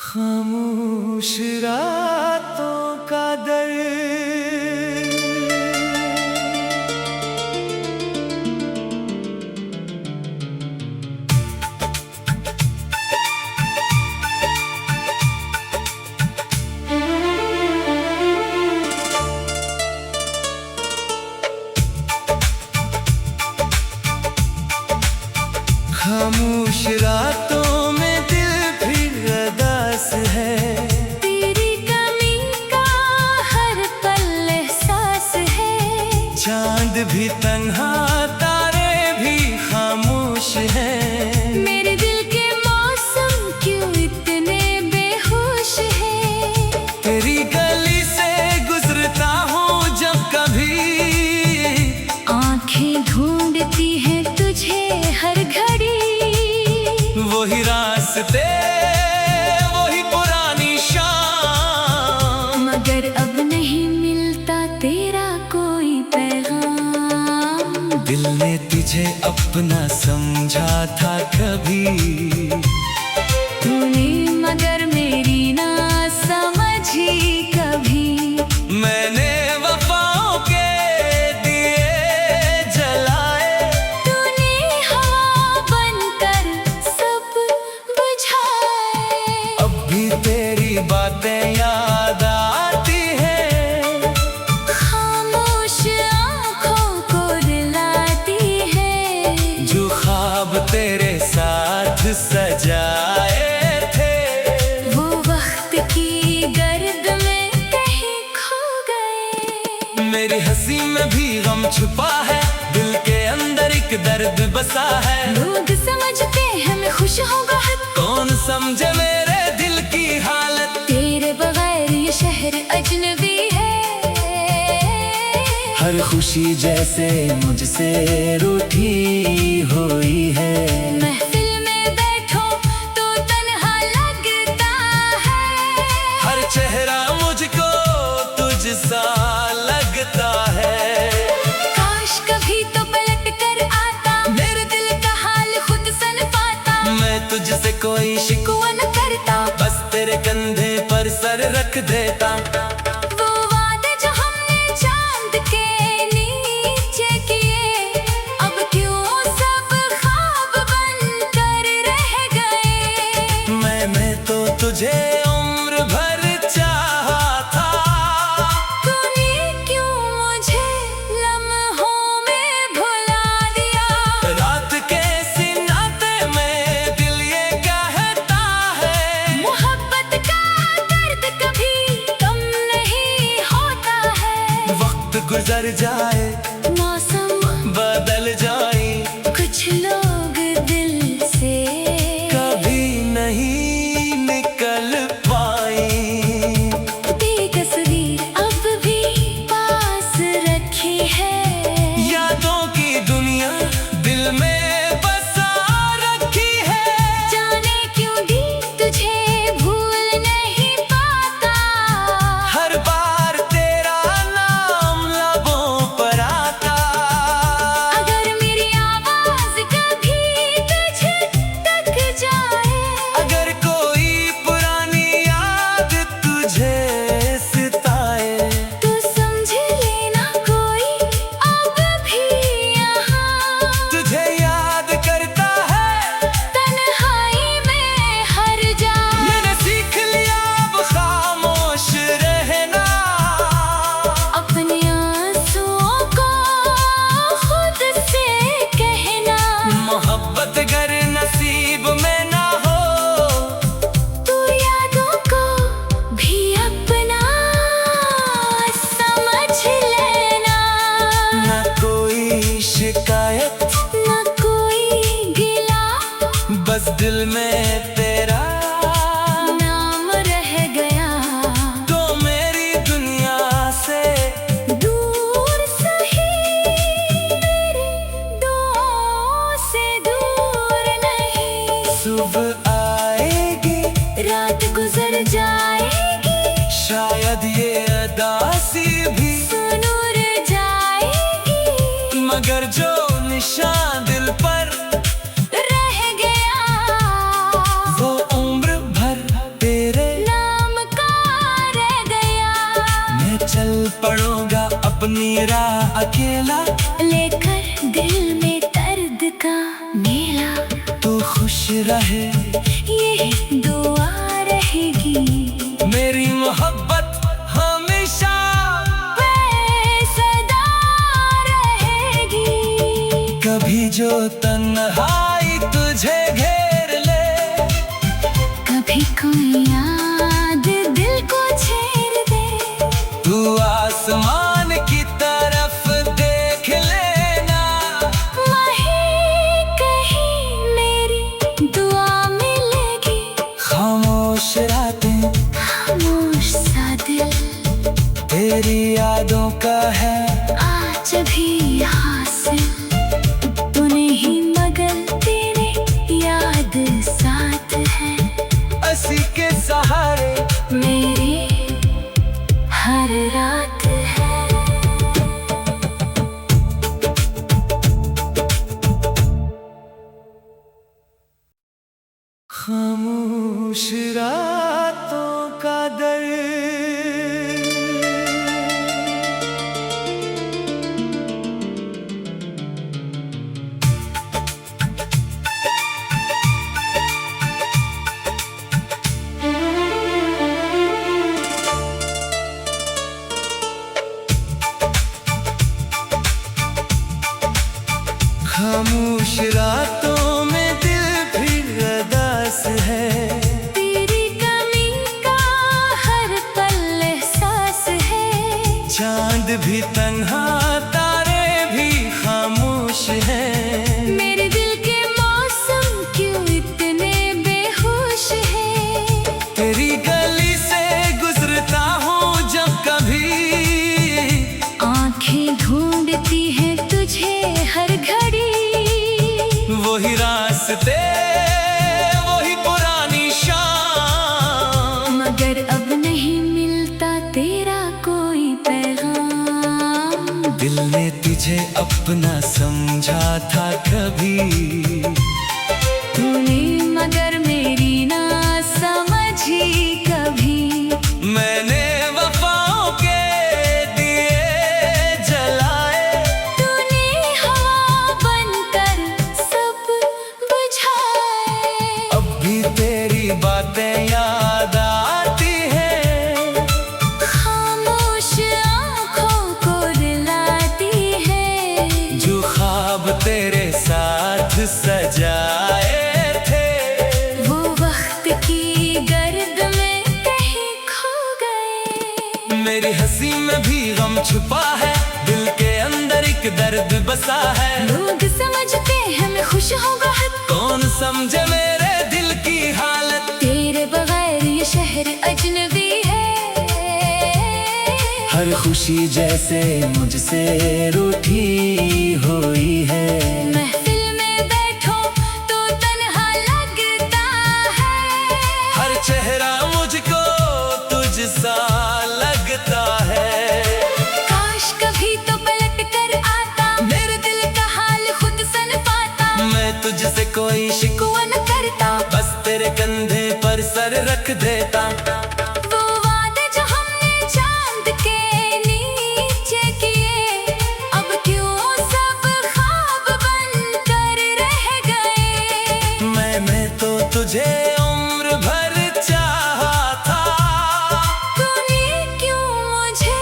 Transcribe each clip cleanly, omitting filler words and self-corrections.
खामोश रातों का दर्द, खामोश रातों में दिल फिर अदास है। तेरी कमी का हर पल एहसास है। चांद भी तन्हा, तारे भी खामोश हैं। मेरे दिल के मौसम क्यों इतने बेहोश है। तेरी गली से गुजरता हूँ जब कभी, आंखें ढूंढती हैं तुझे हर घड़ी। वही रास्ते, वही पुरानी शाम, मगर अब नहीं मिलता तेरा कोई पैगाम। दिल ने तुझे अपना समझा था कभी, तूने मगर मेरी ना समझी कभी। मैंने वफाओं के दिए जलाए, तूने हवा बनकर सब बुझाए। अब भी तेरी बातें याद आती हैं। खामोश आँखों को रुलाती है। जो ख्वाब तेरे साथ सजाए थे, वो वक्त की गर्द में कहीं खो गए। मेरी हंसी में भी गम छुपा है। दिल के अंदर एक दर्द बसा है। लोग समझते हैं मैं खुश हूँ बहुत, कौन समझे मेरे दिल की हालत। तेरे बगैर ये शहर अजनबी है। हर खुशी जैसे मुझसे रूठी हुई है। महफिल में बैठो तो तन्हा लगता है। हर चेहरा मुझको तुझ सा लगता है। काश कभी तो पलट कर आता, मेरे दिल का हाल खुद सन पाता। मैं तुझसे कोई शिकवा न करता, बस तेरे कंधे पर सर रख देता। वो वादे जो हमने चांद के नीचे किए, अब क्यों सब ख्वाब बनकर रह गए। मैंने तो तुझे उम्र भर चाहा था, तूने क्यों मुझे लम्हों में भुला दिया। रात के सिनाते में दिल ये कहता है, मोहब्बत का दर्द कभी कम नहीं होता है। वक्त गुजर जाए, मौसम बदल जाए, कुछ लोग दिल से कभी नहीं निकल पाए। तस्वीर अब भी पास रखी है। यादों की दुनिया दिल में बसा रखी है। जाने क्यों दी तुझे भूल नहीं पाता। हर बार तेरा नाम लबों पर आता। अगर मेरी आवाज कभी तुझे तक जाए, अगर कोई पुरानी याद तुझे सताए, तो समझ लेना कोई अब भी यहाँ तुझे याद करता है। तन्हाई में हर जा। मैंने सीख लिया अब खामोश रहना, अपने आंसुओं को खुद से कहना। मोहब्बत गर नसीब में ना हो, तू यादों को भी अपना समझ लेना। ना कोई शिकायत, न कोई गिला, बस दिल में तेरा नाम रह गया। तो मेरी दुनिया से दूर सही, मेरी दुआओं से दूर नहीं। सुबह आएगी, रात गुजर जाएगी, शायद ये अदासी भी, सुनूर जाएगी। मगर जो निशान दिल पर रह गया, वो उम्र भर तेरे भी कोई याद दिल को छेड़ दे, तू आसमान की तरफ देख लेना, वहीं कहीं मेरी दुआ मिलेगी। खामोश रातें, खामोश सा दिल तेरी यादों का है आज भी हासिल, तू नहीं मगर तेरे याद साथ है, हंसी के सहारे मेरी हर रात है। खामोश रातों का दर्द, खामोश रातों में दिल फिर अदास है, तेरी कमी का हर पल एहसास है, चांद भी तन्हा तारे भी खामोश हैं, मेरे दिल के मौसम क्यों इतने बेहोश है। तेरी गली से गुजरता हूँ जब कभी, आंखें ढूंढती हैं तुझे हर घड़ी, वही रास्ते वही पुरानी शाम, मगर अब नहीं मिलता तेरा कोई पैगाम। दिल ने तुझे अपना समझा था कभी, तूने मगर मेरी ना समझी कभी, मैंने वफाओं के दिए जलाए, तूने हवा बनकर सब बुझाए। अब भी तेरी बातें याद आती हैं, खामोश आँखों को रुलाती है, जो ख्वाब तेरे साथ सजाए थे, वो वक्त की गर्द में कहीं खो गए। मेरी हंसी में भी गम छुपा है, दिल के अंदर एक दर्द बसा है, लोग समझते हैं मैं खुश हूँ बहुत, कौन समझे मेरे दिल की हालत, तेरे बगैर ये शहर अजनबी है। हर खुशी जैसे मुझसे रूठी हुई है, महफिल में बैठो तो तन्हा लगता है, हर चेहरा मुझको तुझ सा लगता है, काश कभी तो पलट कर आता, मेरे दिल का हाल खुद सन पाता, मैं तुझसे कोई शिकवा न करता, बस तेरे कंधे पर सर रख देता, वो वादे जो हमने चांद के नीचे किए, अब क्यों सब ख्वाब बनकर रह गए। मैंने तो तुझे उम्र भर चाहा था, तूने क्यों मुझे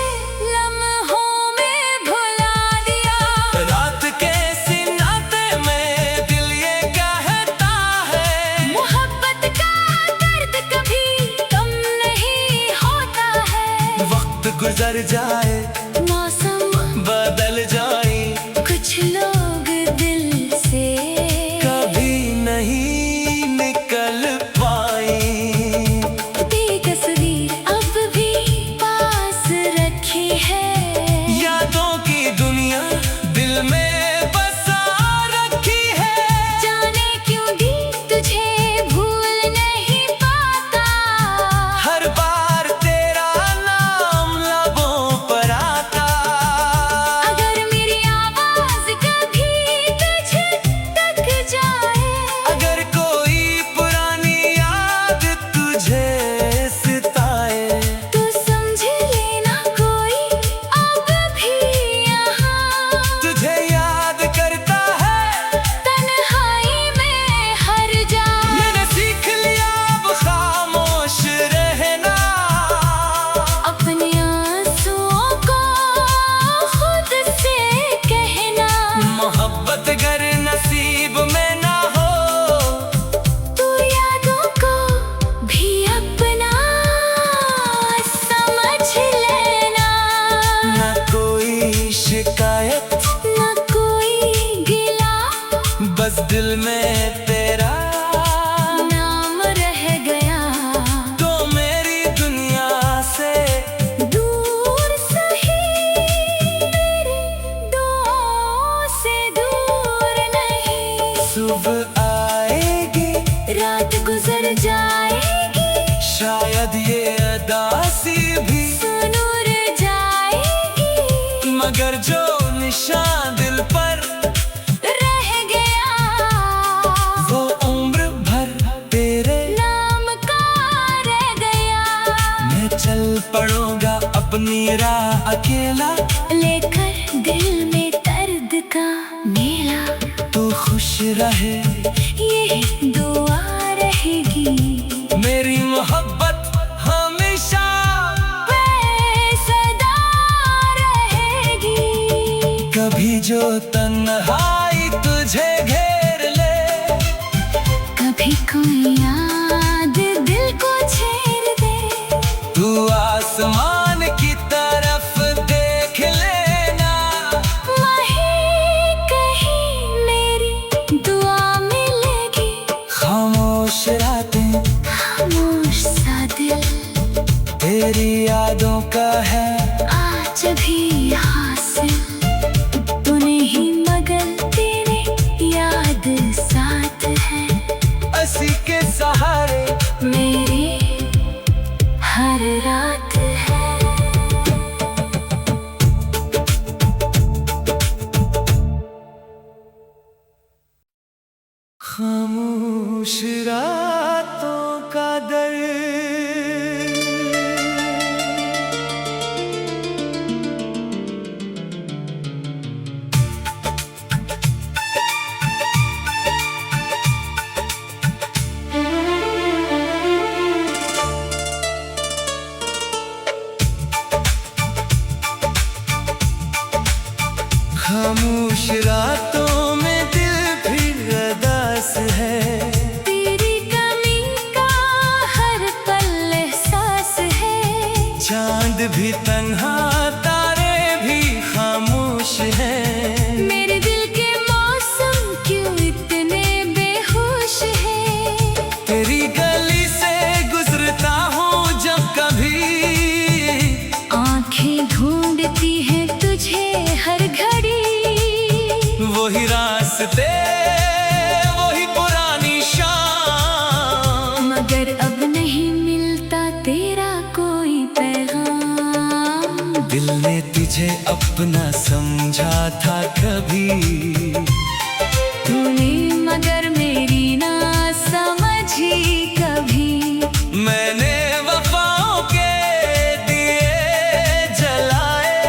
लम्हों में भुला दिया, रात के सिनाते में दिल ये कहता है, मोहब्बत का दर्द कभी कम नहीं होता है। वक्त गुजर जाए मौसम बदल जाए, कुछ लोग दिल से कभी नहीं निकल पाए, तेरी तस्वीर अब भी पास रखी है, यादों की दुनिया दिल में बसा रखी है, जाने क्यों दी तुझे भूल नहीं पाता, हर बार तेरा नाम लबों पर मगर जो निशान दिल पर रह गया वो उम्र भर तेरे नाम का रह गया। मैं चल पड़ूंगा अपनी राह अकेला, लेकर दिल में दर्द का मेला। तू खुश रहे यही दुआ रहेगी, मेरी मोहब्बत हमेशा सदा रहेगी। कभी जो तन्हाई तुझे घेर ले, कभी कोई याद दिल को छेड़ दे, तू आसमान की तरफ देख लेना, वहीं कहीं मेरी दुआ मिलेगी। खामोश रातें खामोश सा दिल तेरी यादों का है आज भी हासिल, तू नहीं मगर तेरी याद साथ है। असी के सहारे मेरी हर रात है। खामोश रातों का दर्द खामोश रातों में दिल फिर अदास है, तेरी कमी का हर पल एहसास है। चांद भी तन्हा तारे भी खामोश हैं, मेरे दिल के मौसम क्यों इतने बेहोश है। तेरी गली से गुजरता हूँ जब कभी, आंखें ढूंढती हैं तुझे हर घड़ी, वही रास्ते वही पुरानी शाम, मगर अब नहीं मिलता तेरा कोई पैगाम। दिल ने तुझे अपना समझा था कभी, तूने मगर मेरी ना समझी कभी। मैंने वफाओं के दिए जलाए,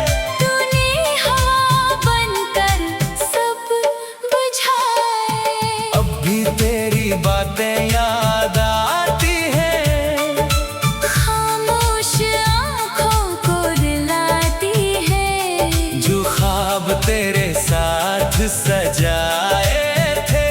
तूने हवा बनकर सब बुझाए। अब भी तेरी बातें याद आती हैं, खामोश आँखों को दिलाती है, जो ख्वाब तेरे साथ सजाए थे,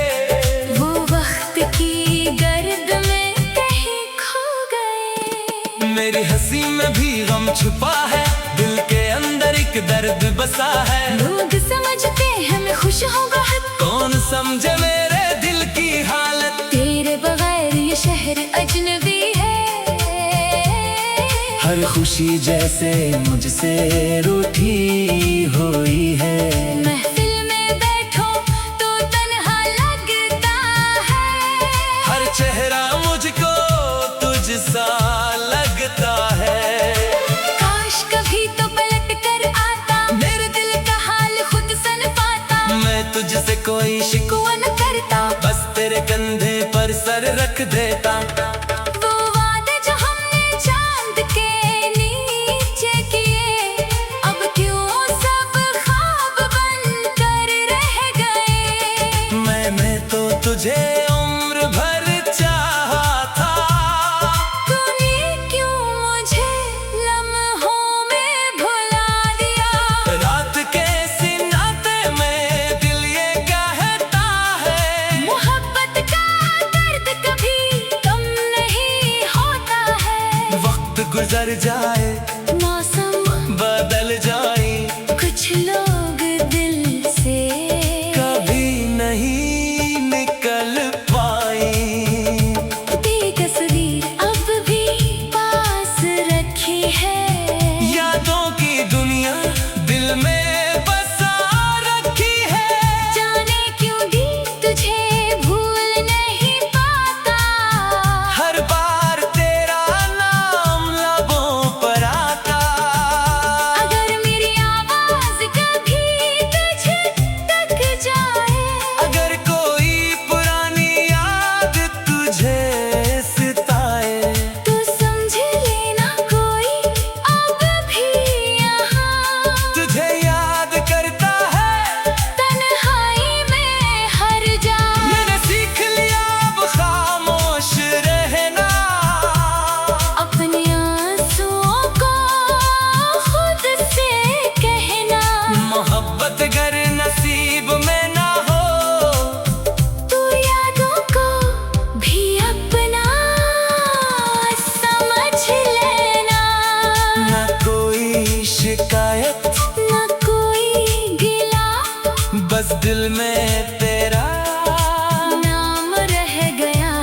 वो वक्त की गर्द में कहीं खो गए। मेरी हंसी में भी गम छुपा है, दिल के अंदर एक दर्द बसा है। लोग समझते हैं मैं खुश हूँ बहुत, कौन समझे मेरे दिल की हालत, तेरे बगैर ये शहर अजनबी है। हर खुशी जैसे मुझसे रूठी हुई है। महफिल में बैठो तो तन्हा लगता है, हर चेहरा मुझको तुझ सा लगता है। काश कभी तो पलट कर आता, मेरे दिल का हाल खुद सन पाता। मैं तुझसे कोई शिकवा न करता, बस तेरे कंधे पर सर रख देता। वो वादे जो हमने चांद के नीचे किए, अब क्यों सब ख्वाब बनकर रह गए। मैंने तो तुझे उम्र भर चाहा था, तूने क्यों मुझे लम्हों में भुला दिया। रात के सिनाते में दिल ये कहता है, मोहब्बत का दर्द कभी कम नहीं होता है। वक्त गुजर जाए मौसम बदल जाए, कुछ लोग दिल से कभी नहीं निकल पाई। बेतस्वीर अब भी पास रखी है, यादों की दुनिया दिल में बसा रखी है। जाने क्यों भी तुझे भूल नहीं पाता। हर बार तेरा नाम लबों पर आता दिल में तेरा नाम रह गया,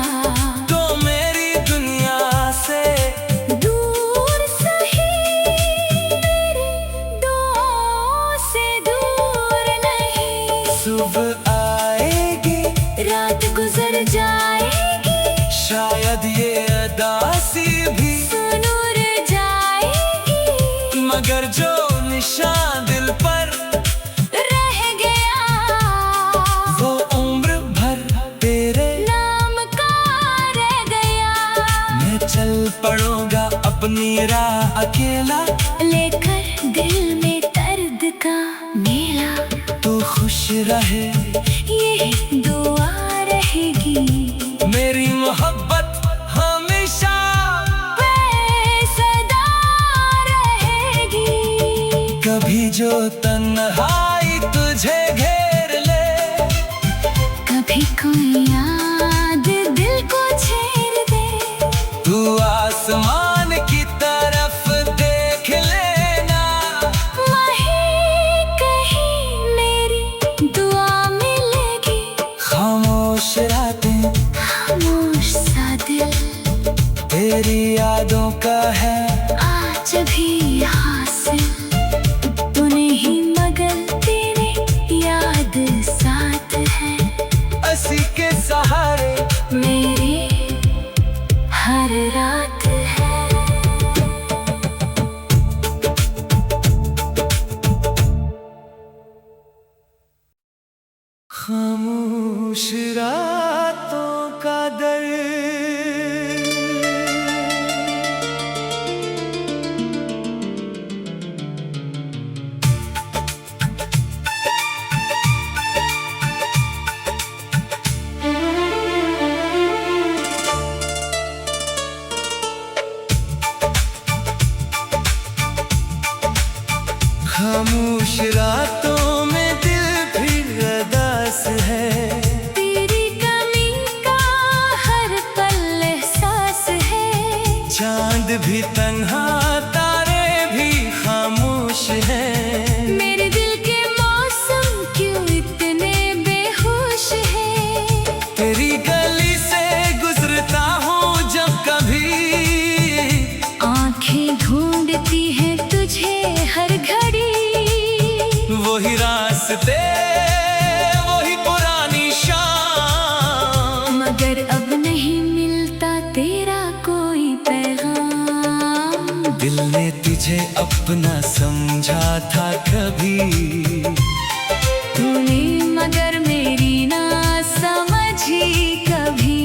तो मेरी दुनिया से दूर सही मेरी दुआओं से दूर नहीं। सुबह आएगी, रात गुजर जाएगी, शायद ये अदासी भी सुनूर जाएगी, मगर जो निशान दिल पर रह गया वो उम्र भर तेरे नाम का रह गया। मैं चल पड़ूंगा अपनी राह अकेला, लेकर दिल में दर्द का मेला, तू खुश रहे यही दुआ रहेगी, मेरी मोहब्बत हमेशा सदा रहेगी। कभी जो तन्हाई तुझे घेर ले, कभी कोई याद दिल को छेड़ दे, तू आसमान की तरफ देख लेना, वहीं कहीं मेरी दुआ मिलेगी। खामोश रातें खामोश सा दिल तेरी यादों का है आज भी हासिल, तूने ही मगर तेरे याद साथ है, हंसी के सहारे मेरी हर रात है। खामोश रातों का दर्द खामोश रातों में दिल फिर अदास है, तेरी कमी का हर पल एहसास है, चांद भी तन्हा तारे भी खामोश हैं, मेरे दिल के मौसम क्यों इतने बेहोश है। तेरी गली से गुजरता हूँ जब कभी, आंखें ढूंढती हैं तुझे हर घड़ी, वही रास्ते वही पुरानी शाम, मगर अब नहीं मिलता तेरा कोई पैगाम। दिल ने तुझे अपना समझा था कभी, तूने मगर मेरी ना समझी कभी,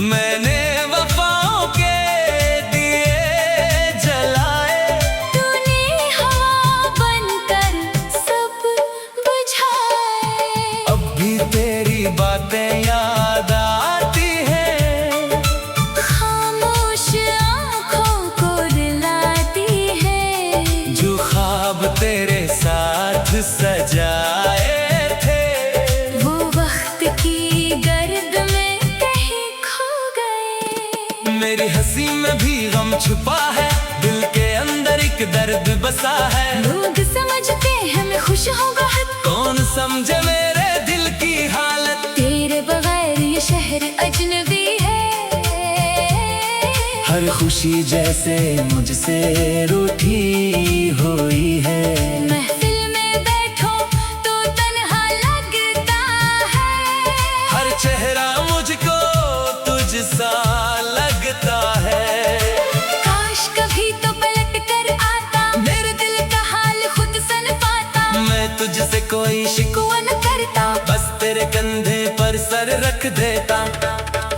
मैंने वफाओं के दिए जलाए, तूने हवा बनकर सब बुझाए। अब भी तेरी बातें याद आती हैं, खामोश आँखों को दिलाती है, जो ख्वाब तेरे साथ सजाए थे, वो वक्त की गर्द में कहीं खो गए। मेरी हंसी में भी गम छुपा है, दिल के अंदर एक दर्द बसा है, लोग समझते हैं मैं खुश हूँ बहुत, कौन समझे मेरे दिल की हालत, तेरे बगैर ये शहर अजनबी है। हर खुशी जैसे मुझसे रूठी हुई है, महफिल में बैठो तो तन्हा लगता है, हर चेहरा मुझको तुझ सा लगता है, काश कभी तो पलट कर आता, मेरे दिल का हाल खुद सन पाता, मैं तुझसे कोई शिकवा न करता, बस तेरे कंधे पर सर रख देता,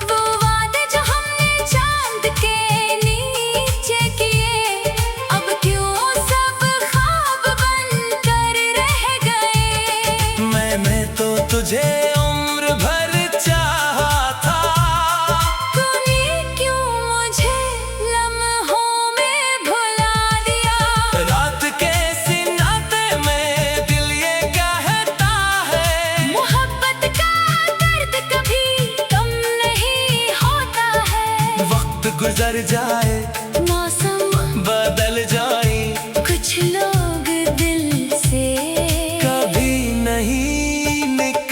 वो वादे जो हमने चांद के नीचे किए, अब क्यों सब ख्वाब बनकर रह गए। मैं तो तुझे उम्र भर चाहा था, तूने क्यों मुझे लम्हों में भुला दिया, रात के सिनाते में दिल ये कहता है, मोहब्बत का दर्द कभी कम नहीं होता है। वक्त गुजर जाए मौसम बदल जाए, कुछ लोग दिल से कभी नहीं निकल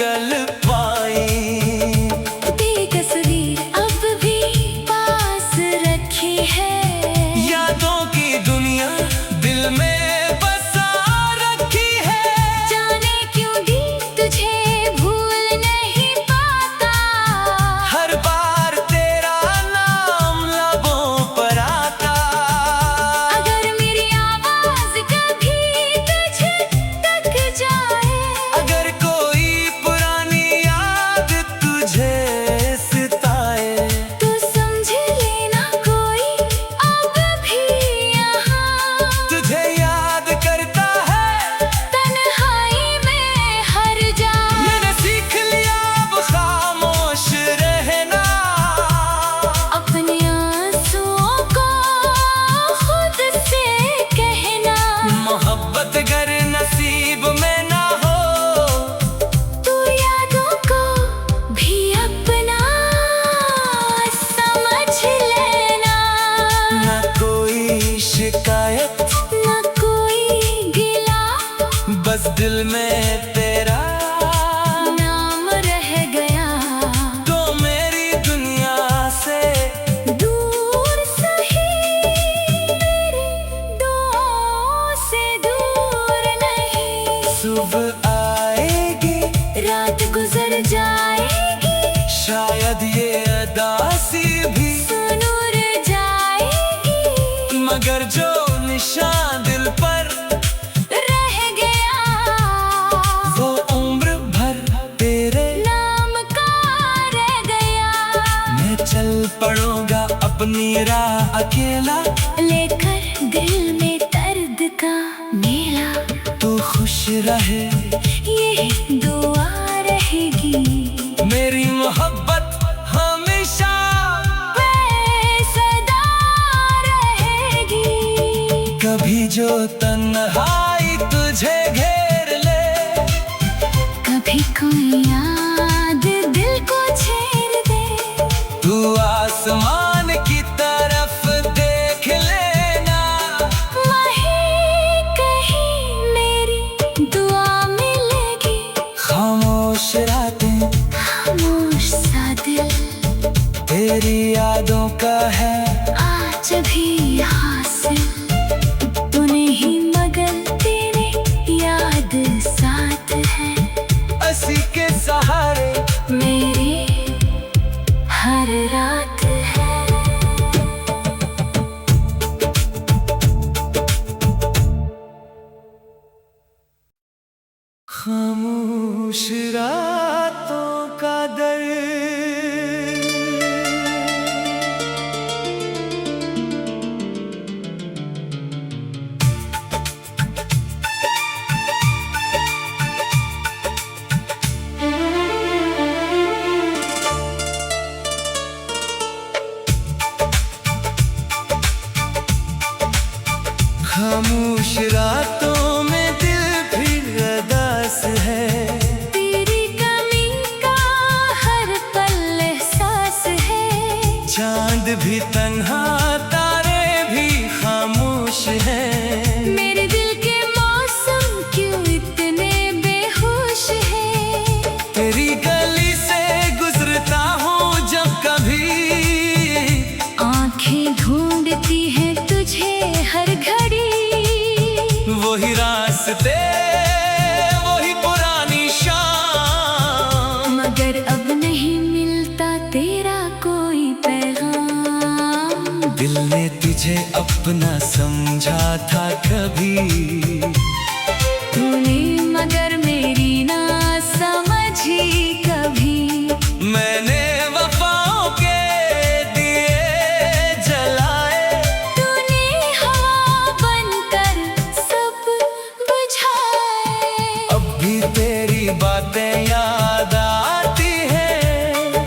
मगर जो निशान दिल पर रह गया वो उम्र भर तेरे नाम का रह गया। मैं चल पड़ूंगा अपनी राह अकेला, लेकर दिल में दर्द का मेला। तू खुश रहे यही दुआ रहेगी, मेरी मोहब्बत हमेशा सदा रहेगी। कभी जो तन्हाई तुझे घेर ले, कभी कोई याद दिल को छेड़ दे, तू आसमान की तरफ देख लेना, वहीं कहीं मेरी दुआ मिलेगी। खामोश रातें खामोश सा दिल तेरी यादों का है आज भी हासिल, तू नहीं मगर तेरी याद साथ है। हंसी के सहारे मेरी हर रात है। खामोश रातों का दर्द खामोश रातों में दिल फिर अदास है, तेरी कमी का हर पल एहसास है। चांद भी तन्हा तारे भी खामोश हैं, मेरे दिल के मौसम क्यों इतने बेहोश है। तेरी गली से गुजरता हूँ जब कभी, आंखें ढूंढती हैं तुझे हर घड़ी, वही रास्ते वही पुरानी शाम, मगर अब नहीं मिलता तेरा कोई पैगाम। दिल ने तुझे अपना समझा था कभी, तूने मगर मेरी ना समझी कभी। मैंने वफाओं के दिए जलाए, तूने हवा बनकर सब बुझाए। अब भी तेरी बातें याद आती हैं,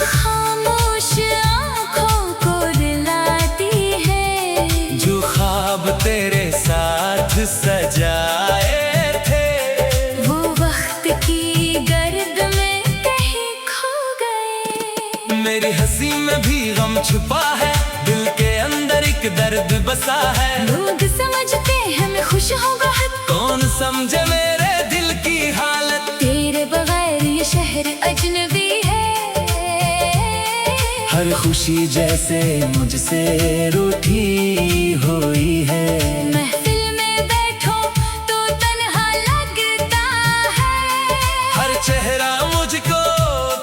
खामोश आँखों को दिलाती है, जो ख्वाब तेरे साथ सजाए थे, वो वक्त की गर्द में कहीं खो गए। मेरी हंसी में भी गम छुपा है, दिल के अंदर एक दर्द बसा है। लोग समझते हैं मैं खुश हूँ बहुत, कौन समझे मेरे दिल की हालत, तेरे बगैर ये शहर अजनबी है। हर खुशी जैसे मुझसे रूठी हुई है। महफिल में बैठो तो तन्हा लगता है, हर चेहरा मुझको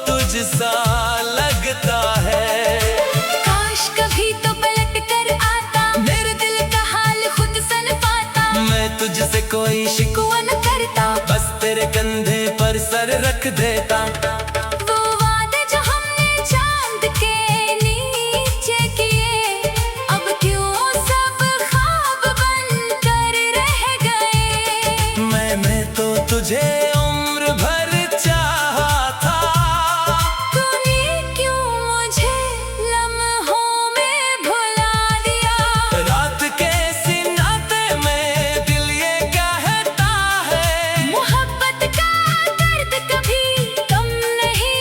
तुझ सा लगता है। काश कभी तो पलट कर आता, मेरे दिल का हाल खुद सन पाता। मैं तुझसे कोई शिकवा न करता, बस तेरे कंधे पर सर रख देता। वो वादे जो हमने चांद के नीचे किए, अब क्यों सब ख्वाब बनकर रह गए। मैं तो तुझे उम्र भर चाहा था, तूने क्यों मुझे लम्हों में भुला दिया। रात के सिनाते में दिल ये कहता है, मोहब्बत का दर्द कभी कम नहीं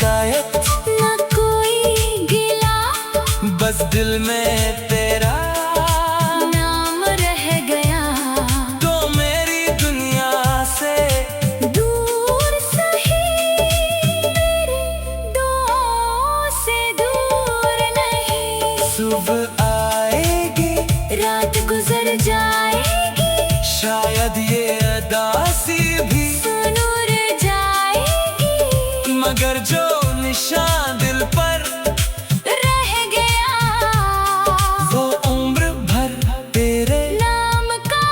शिकायत ना कोई गिला, बस दिल में तेरा नाम रह गया। तो मेरी दुनिया से दूर सही, मेरी दुआओं से दूर नहीं। सुबह आएगी, रात गुजर जाएगी, शायद ये अदासी भी नूर जाएगी, मगर जो निशान दिल पर रह गया वो उम्र भर तेरे नाम का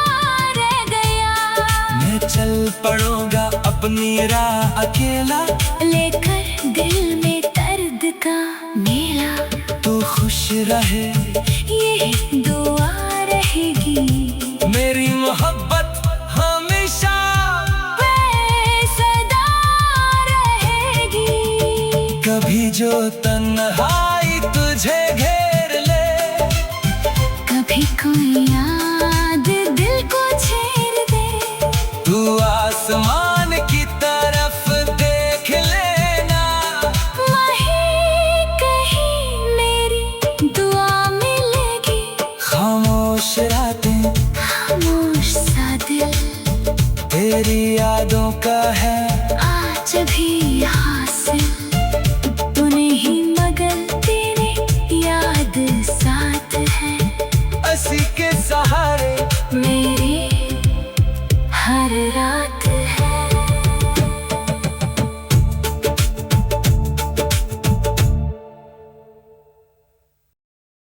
रह गया। मैं चल पड़ूंगा अपनी राह अकेला, लेकर दिल में दर्द का मेला। तू खुश रहे यही दुआ रहेगी, मेरी मोहब्बत हमेशा बेसदा रहेगी। कभी जो तन्हाई तुझे घेर ले, कभी कोई